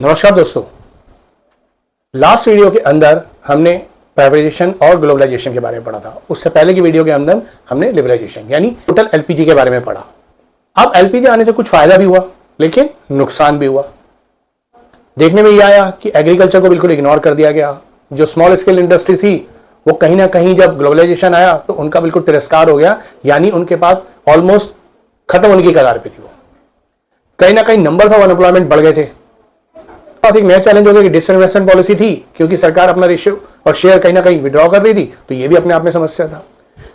नमस्कार दोस्तों, last video के अंदर हमने प्राइवेटाइजेशन और ग्लोबलाइजेशन के बारे में पढ़ा था। उससे पहले की वीडियो के अंदर हमने लिबरलाइजेशन यानी टोटल एलपीजी के बारे में पढ़ा। अब एलपीजी आने से कुछ फायदा भी हुआ लेकिन नुकसान भी हुआ। देखने में यह आया कि एग्रीकल्चर को बिल्कुल इग्नोर कर दिया गया। जो स्मॉल स्केल इंडस्ट्री थी वो कहीं ना कहीं जब ग्लोबलाइजेशन आया तो उनका बिल्कुल तिरस्कार हो गया, यानी उनके पास ऑलमोस्ट खत्म होने की कगार पे थी। वो कहीं ना कहीं नंबर ऑफ अनएम्प्लॉयमेंट बढ़ गए थे। एक नया चैलेंज हो गया कि डिसइन्वेस्टमेंट पॉलिसी थी, क्योंकि सरकार अपना रेशियो और शेयर कहीं ना कहीं विड्रॉ कर रही थी, तो ये भी अपने आप में समस्या था।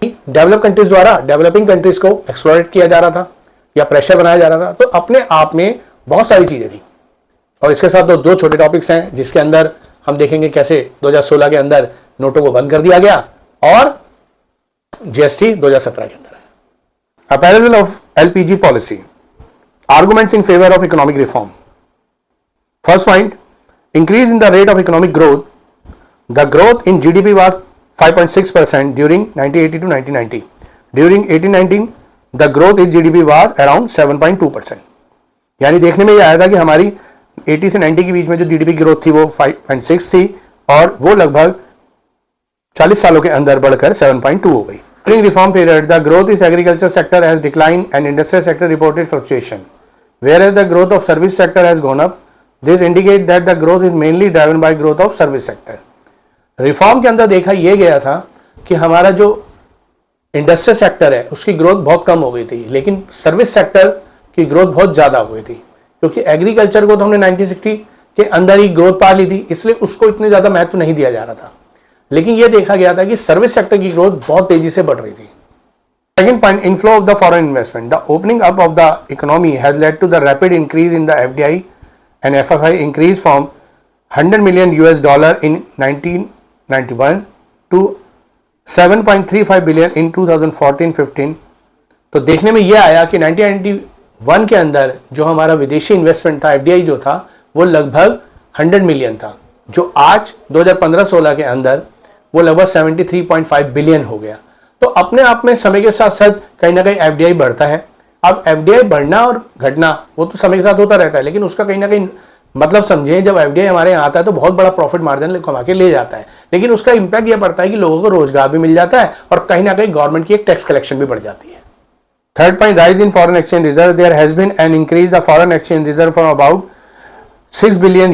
डेवलप कंट्रीज द्वारा डेवलपिंग कंट्रीज को एक्सप्लॉइट किया जा रहा था या प्रेशर बनाया जा रहा था, तो अपने आप में बहुत सारी चीजें थी। और इसके साथ दो छोटे टॉपिक्स हैं जिसके अंदर हम देखेंगे कैसे 2016 के अंदर नोटों को बंद कर दिया गया और जीएसटी 2017 के अंदर है। Appraisal of LPG policy, arguments in favour of economic reform. First point, increase in the rate of economic growth. The growth in GDP was 5.6% during 1980 to 1990. During 1819, the growth in GDP was around 7.2%. यानी देखने में ये आया था कि हमारी 80 से 90 के बीच में जो GDP ग्रोथ थी वो 5.6 थी और वो लगभग 40 सालों के अंदर बढ़कर 7.2 हो गई। During reform period, the growth in agriculture sector has declined and industrial sector reported fluctuation, whereas the growth of service sector has gone up. This indicate that the growth is mainly driven by growth of service sector. Reform के अंदर देखा यह गया था कि हमारा जो industrial sector है उसकी ग्रोथ बहुत कम हो गई थी, लेकिन सर्विस सेक्टर की ग्रोथ बहुत ज्यादा हो गई थी, क्योंकि एग्रीकल्चर को तो हमने 1960 के अंदर ही ग्रोथ पा ली थी, इसलिए उसको इतने ज्यादा महत्व नहीं दिया जा रहा था। लेकिन यह देखा गया था कि सर्विस सेक्टर की ग्रोथ बहुत तेजी से बढ़ रही थी। Second point, inflow of the foreign investment. The opening up of the economy has led to the rapid increase in the FDI and FFI increased from $100 million in 1991 to 7.35 billion in 2014-15। तो देखने में यह आया कि 1991 के अंदर जो हमारा विदेशी इन्वेस्टमेंट था, एफडीआई जो था, वो लगभग 100 मिलियन था, जो आज 2015-16 के अंदर वो लगभग 73.5 बिलियन हो गया। तो अपने आप में समय के साथ साथ कहीं ना कहीं एफडीआई बढ़ता है। अब एफडीआई बढ़ना और घटना वो तो समय के साथ होता रहता है, लेकिन उसका कहीं ना कहीं मतलब समझें, जब एफडीआई हमारे यहाँ आता है तो बहुत बड़ा प्रॉफिट मार्जिन कमा के ले जाता है, लेकिन उसका इंपैक्ट ये पड़ता है कि लोगों को रोजगार भी मिल जाता है और कहीं ना कहीं गवर्नमेंट की एक टैक्स कलेक्शन भी बढ़ जाती है। Third point, rise in foreign exchange reserve. There has been an increase the foreign exchange reserve from about $6 billion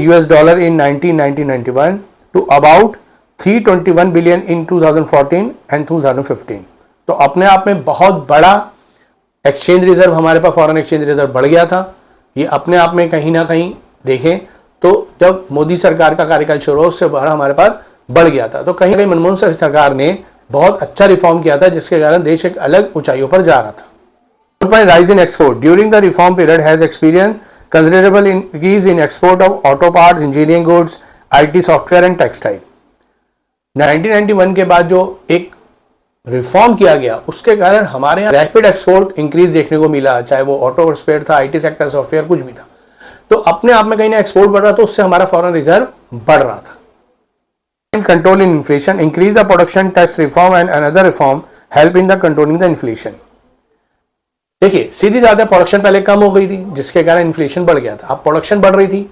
in 1991 to about $321 billion in 2014 and 2015। तो अपने आप में बहुत बड़ा एक्सचेंज रिजर्व हमारे पास, फॉरेन एक्सचेंज रिजर्व बढ़ गया था। ये अपने आप में कहीं ना कहीं देखें तो जब मोदी सरकार का कार्यकाल शुरू हुआ उससे बड़ा हमारे पास बढ़ गया था। तो कहीं ना कहीं मनमोहन सिंह सरकार ने बहुत अच्छा रिफॉर्म किया था, जिसके कारण देश एक अलग ऊंचाइयों पर जा रहा था। Rise in export. During the reform period has experience considerable increase in export of auto parts, engineering goods, IT software and textile. 1991 के बाद जो एक रिफॉर्म किया गया उसके कारण हमारे यहाँ रैपिड एक्सपोर्ट इंक्रीज देखने को मिला, चाहे वो ऑटो स्पेयर था, आईटी सेक्टर, सॉफ्टवेयर, कुछ भी था। तो अपने आप में कहीं ना एक्सपोर्ट बढ़ रहा था, उससे हमारा फॉरेन रिजर्व बढ़ रहा था। Control in inflation, increase the production tax reform and another reform help in the controlling the inflation. देखिए सीधी बात है, प्रोडक्शन पहले कम हो गई थी जिसके कारण इन्फ्लेशन बढ़ गया था। अब प्रोडक्शन बढ़ रही थी,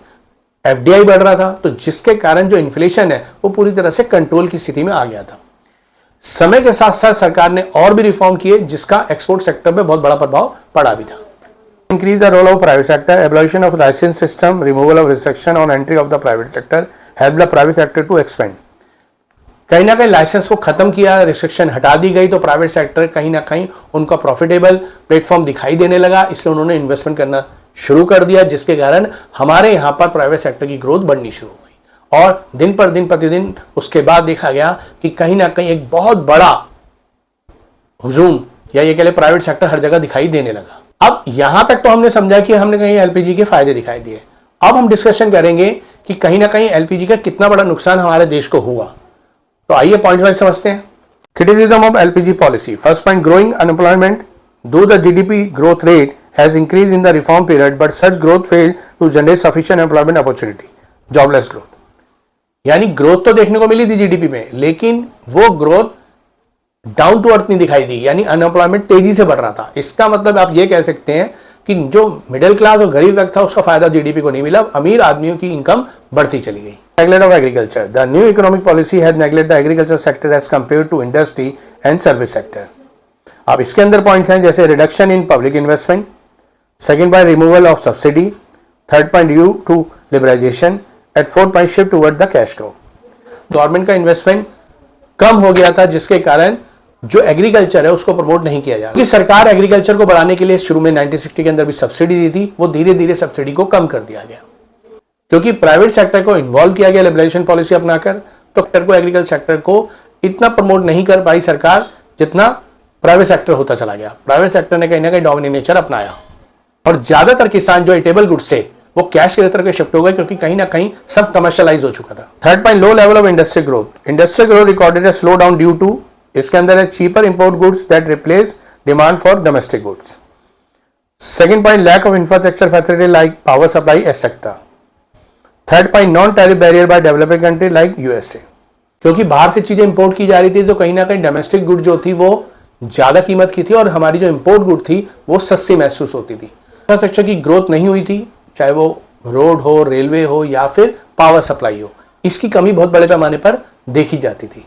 एफडीआई बढ़ रहा था, तो जिसके कारण जो इन्फ्लेशन है वो पूरी तरह से कंट्रोल की स्थिति में आ गया था। समय के साथ साथ सरकार ने और भी रिफॉर्म किए जिसका एक्सपोर्ट सेक्टर पे बहुत बड़ा प्रभाव पड़ा भी था। Increase the role of private sector, abolition of licence system, removal of restriction on entry of the private sector help the private sector to expand. कहीं ना कहीं लाइसेंस को खत्म किया, रिस्ट्रिक्शन हटा दी गई, तो प्राइवेट सेक्टर कहीं ना कहीं उनका प्रॉफिटेबल प्लेटफॉर्म दिखाई देने लगा, इसलिए उन्होंने इन्वेस्टमेंट करना शुरू कर दिया, जिसके कारण हमारे यहाँ पर प्राइवेट सेक्टर की ग्रोथ बढ़नी शुरू हो गई। और दिन पर दिन प्रतिदिन उसके बाद देखा गया कि कहीं ना कहीं एक बहुत बड़ा हुजूम या ये कह ले प्राइवेट सेक्टर हर जगह दिखाई देने लगा। अब यहां तक तो हमने समझा कि हमने कहीं एलपीजी के फायदे दिखाई दिए। अब हम डिस्कशन करेंगे कि कहीं ना कहीं एलपीजी का कितना बड़ा नुकसान हमारे देश को हुआ। तो आइए पॉइंट वाइज समझते हैं। Criticism of LPG policy. First point, growing unemployment. Though the GDP growth rate has increase in the reform period but such growth failed to generate sufficient employment opportunity, jobless growth. यानी growth तो देखने को मिली थी GDP में, लेकिन वो growth down to earth नहीं दिखाई दी, यानी अनएम्प्लॉयमेंट तेजी से बढ़ रहा था। इसका मतलब आप ये कह सकते हैं कि जो मिडिल क्लास और गरीब व्यक्ति था उसका फायदा जीडीपी को नहीं मिला, अमीर आदमियों की इनकम बढ़ती चली गई। Neglect of agriculture, the new economic policy has neglect the agriculture sector as compare to industry and service sector. अब इसके अंदर पॉइंट्स हैं जैसे reduction in public investment, second point removal of subsidy, third point due to liberalisation, at fourth point shift toward the cash crop. Government का investment कम हो गया था जिसके कारण जो एग्रीकल्चर है उसको प्रमोट नहीं किया जा रहा, क्योंकि सरकार एग्रीकल्चर को बढ़ाने के लिए शुरू में 1960 के अंदर भी सब्सिडी दी थी, वो धीरे धीरे सब्सिडी को कम कर दिया गया क्योंकि प्राइवेट सेक्टर को इन्वॉल्व किया गया लिबरलाइजेशन पॉलिसी अपनाकर। तो सेक्टर को एग्रीकल्चर सेक्टर को इतना प्रमोट नहीं कर पाई सरकार जितना प्राइवेट सेक्टर होता चला गया। प्राइवेट सेक्टर ने कहीं ना कहीं डोमिनेट नेचर अपनाया और ज्यादातर किसान जो इटेबल गुड्स से वो कैश के तरफ शिफ्ट हो गए क्योंकि कहीं ना कहीं सब कमर्शियलाइज हो चुका था। Third point low level of industrial growth, industrial growth recorded a slowdown due to, इसके अंदर है cheaper import goods that replace demand for domestic goods. Second point lack of infrastructure facility like power supply etcetera. Third point non tariff barrier by developing country like USA, क्योंकि बाहर से चीजें import की जा रही थी तो कहीं ना कहीं डोमेस्टिक गुड जो थी वो ज्यादा कीमत की थी और हमारी जो इंपोर्ट गुड थी वो सस्ती महसूस होती थी। इंफ्रास्ट्रक्चर की ग्रोथ नहीं हुई थी, चाहे वो रोड हो, रेलवे हो या फिर पावर सप्लाई हो, इसकी कमी बहुत बड़े पैमाने पर देखी जाती थी।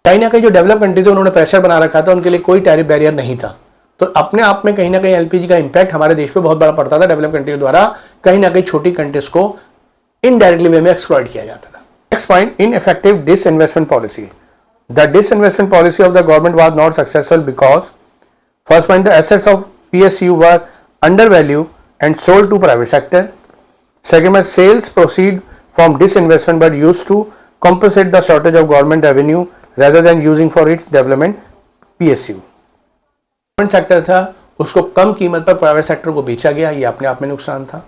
कहीं ना कहीं जो डेवलप कंट्री थे उन्होंने प्रेशर बना रखा था, उनके लिए कोई टैरिफ बैरियर नहीं था, तो अपने आप में कहीं ना कहीं एलपीजी का इंपैक्ट हमारे देश पे बहुत बड़ा पड़ता था। डेवलप कंट्री द्वारा कहीं ना कहीं छोटी कंट्रीज को इनडायरेक्टली वे में एक्सप्लॉइट किया जाता था। Next point, ineffective disinvestment policy, the disinvestment policy of the government was not successful because first point the assets of PSU were under value and sold to private sector. Second is sales proceed from disinvestment but used to compensate the shortage of government revenue rather than using for its development PSU। Government sector था उसको कम कीमत पर private sector को बेचा गया, ये अपने आप में नुकसान था।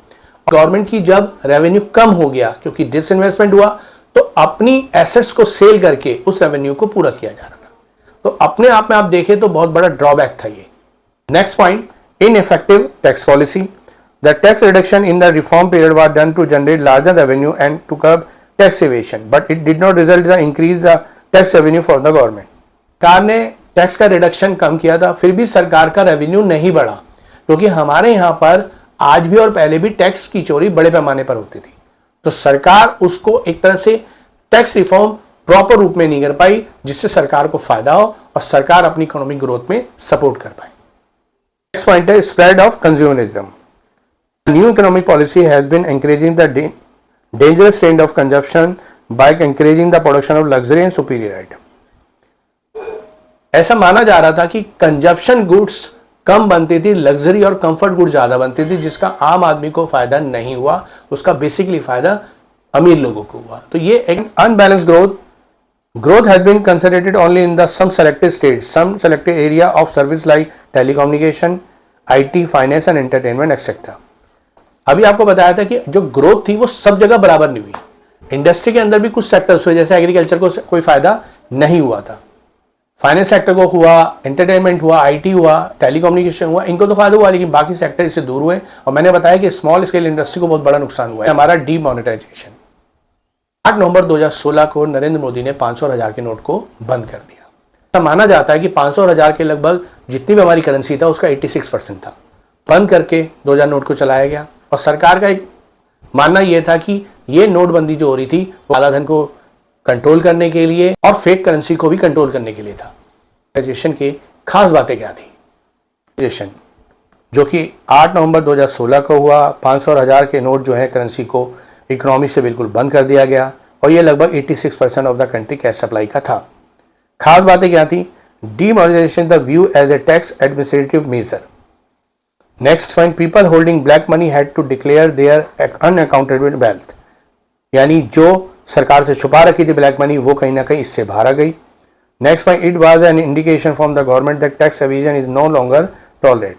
गवर्नमेंट की जब रेवेन्यू कम हो गया क्योंकि डिसइन्वेस्टमेंट हुआ तो अपनी एसेट्स को सेल करके उस रेवेन्यू को पूरा किया जा रहा था, तो अपने आप में आप देखें तो बहुत बड़ा ड्रॉबैक था ये। Next point, ineffective tax policy, the tax reduction in the reform period was done to generate larger revenue and to curb tax evasion, but it did not result in the increase the tax revenue for the government। सरकार ने tax का reduction कम किया था फिर भी सरकार का revenue नहीं बढ़ा, क्योंकि हमारे यहाँ पर आज भी और पहले भी टैक्स की चोरी बड़े पैमाने पर होती थी, तो सरकार उसको एक तरह से टैक्स रिफॉर्म प्रॉपर रूप में नहीं कर पाई जिससे सरकार को फायदा हो और सरकार अपनी इकोनॉमिक ग्रोथ में सपोर्ट कर पाए। नेक्स्ट पॉइंट है spread of consumerism. New economic policy has been encouraging the dangerous trend of consumption by encouraging the production of luxury and superior item। ऐसा माना जा रहा था कि कंजप्शन गुड्स कम बनती थी, लग्जरी और कंफर्ट गुड्स ज्यादा बनती थी, जिसका आम आदमी को फायदा नहीं हुआ, उसका बेसिकली फायदा अमीर लोगों को हुआ। तो ये एक unbalance growth has been concentrated only in the some selected states, some selected area of service like telecommunication, IT, finance and entertainment etc। अभी आपको बताया था कि जो ग्रोथ थी वो सब जगह बराबर नहीं हुई। इंडस्ट्री के अंदर भी कुछ सेक्टर्स हुए, जैसे एग्रीकल्चर को कोई फायदा नहीं हुआ था, फाइनेंस सेक्टर को हुआ, एंटरटेनमेंट हुआ, आईटी हुआ, टेलीकम्युनिकेशन हुआ, इनको तो फायदा हुआ, लेकिन बाकी सेक्टर इससे दूर हुए। और मैंने बताया कि स्मॉल स्केल इंडस्ट्री को बहुत बड़ा नुकसान हुआ है। हमारा डीमोनेटाइजेशन, 8 नवंबर 2016 को नरेंद्र मोदी ने 500 और 1000 के नोट को बंद कर दिया। ऐसा माना जाता है कि 500 और 1000 के लगभग जितनी भी हमारी करेंसी था उसका 86% था, बंद करके 2000 नोट को चलाया गया। और सरकार का एक मानना यह था कि ये नोटबंदी जो हो रही थी वो कालाधन को कंट्रोल करने के लिए और फेक करेंसी को भी कंट्रोल करने के लिए था। डिमोनेटाइजेशन की खास बातें क्या थी? जो कि 8 नवंबर 2016 को हुआ, 500 और 1000 के नोट जो है करेंसी को इकोनॉमी से बिल्कुल बंद कर दिया गया और ये लगभग 86% of the country cash supply का था। खास बातें क्या थी? Demonetisation the view as a tax administrative measure. Next point, people holding black money had to declare their unaccounted wealth, यानी जो सरकार से छुपा रखी थी ब्लैक मनी वो कहीं ना कहीं इससे बाहर आ गई। Next point, it was an indication from the government that tax evasion is no longer tolerate,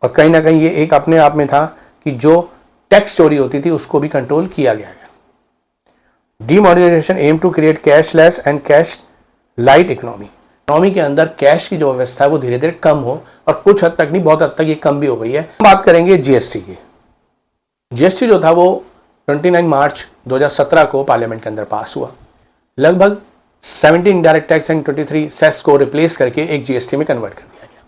और कहीं ना कहीं ये एक अपने आप में था कि जो टैक्स चोरी होती थी उसको भी कंट्रोल किया गया। Demonetisation aim to create cashless and cash light economy के अंदर कैश की जो व्यवस्था है वो धीरे धीरे कम हो, और कुछ हद तक नहीं बहुत हद तक ये कम भी हो गई है। बात करेंगे जीएसटी की। जीएसटी जो था वो 29 मार्च 2017 को पार्लियामेंट के अंदर पास हुआ। लगभग 17 इनडायरेक्ट टैक्स एंड 23 सेस को रिप्लेस करके एक जीएसटी में कन्वर्ट कर दिया गया।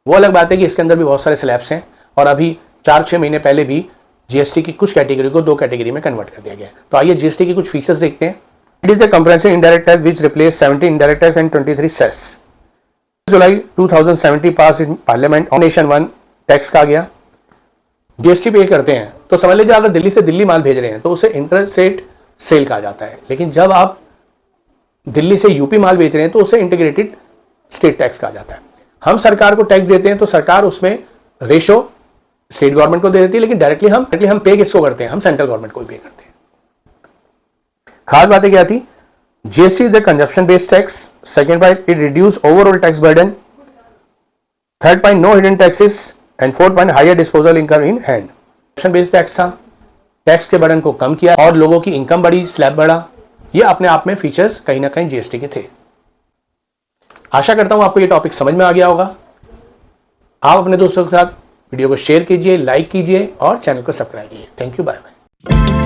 वो अलग बात है कि इसके अंदर भी बहुत सारे स्लैब्स हैं और अभी 4-6 महीने पहले भी जीएसटी की कुछ कैटेगरी को 2 कैटेगरी में कन्वर्ट कर दिया गया। तो आइए जीएसटी की कुछ फीचर्स देखते हैं। It is the comprehensive indirect tax which replace 17 indirect tax and 23 cess. July 2070 pass in parliament on nation 1 tax का गया। जीएसटी पे करते हैं तो समझ लीजिए अगर दिल्ली से दिल्ली माल भेज रहे हैं तो उसे इंटरस्टेट सेल कहा जाता है, लेकिन जब आप दिल्ली से यूपी माल बेच रहे हैं तो उसे इंटीग्रेटेड स्टेट टैक्स कहा जाता है। हम सरकार को टैक्स देते हैं तो सरकार उसमें रेशो स्टेट गवर्नमेंट को दे देती है, लेकिन डायरेक्टली हम पे किसको करते हैं? हम सेंट्रल गवर्नमेंट को पे करते हैं। खास बातें क्या थी? GST is the consumption based tax. Second point, it reduce overall tax burden. Third point, no hidden taxes. And fourth point, higher disposal income in hand. Consumption based tax था, tax के बर्डन को कम किया और लोगों की income बढ़ी, slab बढ़ा। ये अपने आप में फीचर्स कहीं ना कहीं जीएसटी के थे। आशा करता हूं आपको ये टॉपिक समझ में आ गया होगा। आप अपने दोस्तों के साथ वीडियो को शेयर कीजिए, लाइक कीजिए और चैनल को सब्सक्राइब कीजिए। Thank you, bye bye.